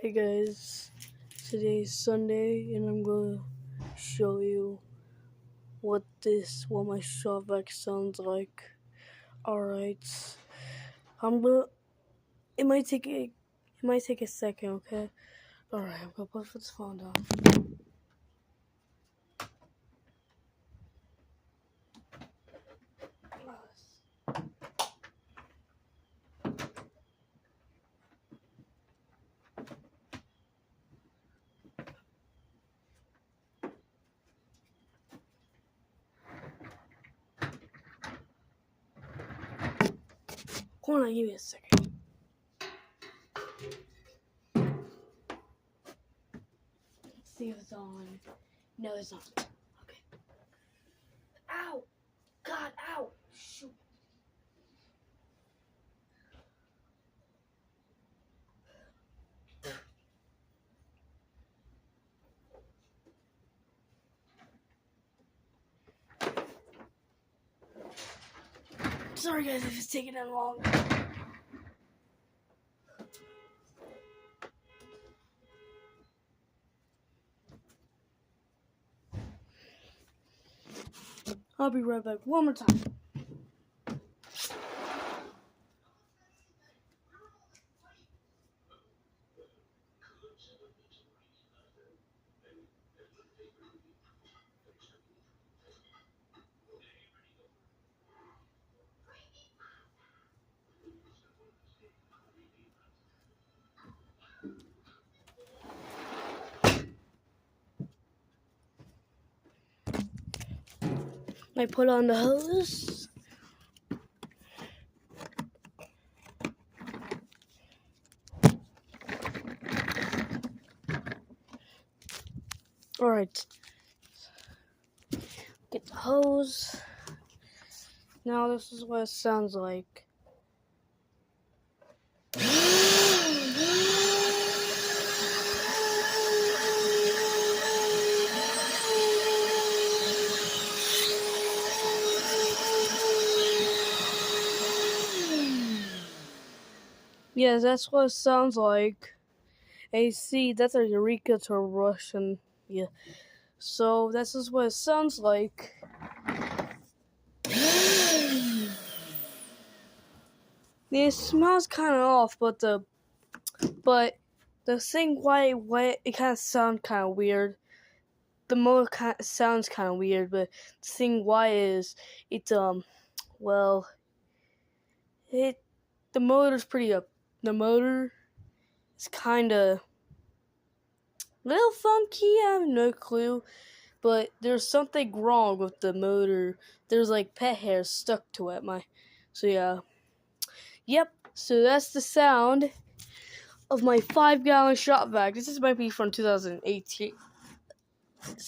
Hey guys, today's Sunday and I'm gonna show you what my Shop-Vac sounds like. Alright. It might take a second, okay? Alright, I'm gonna put this phone down. Hold on, give me a second. Let's see if it's on. No, it's not. Okay. Ow! God, ow! Shoot. Sorry guys if it's taking that long. I'll be right back one more time. I put on the hose. Alright. Get the hose. Now this is what it sounds like. Yes, that's what it sounds like. AC, that's a Eureka to Russian. Yeah. So this is what it sounds like. It smells kind of off, but the thing why it kind of sounds kind of weird. The motor sounds kind of weird, but the thing why is the motor's pretty up. The motor is kind of little funky. I have no clue, but there's something wrong with the motor. There's like pet hair stuck to it. Yep. So that's the sound of my 5-gallon Shop-Vac. This might be from 2018. See.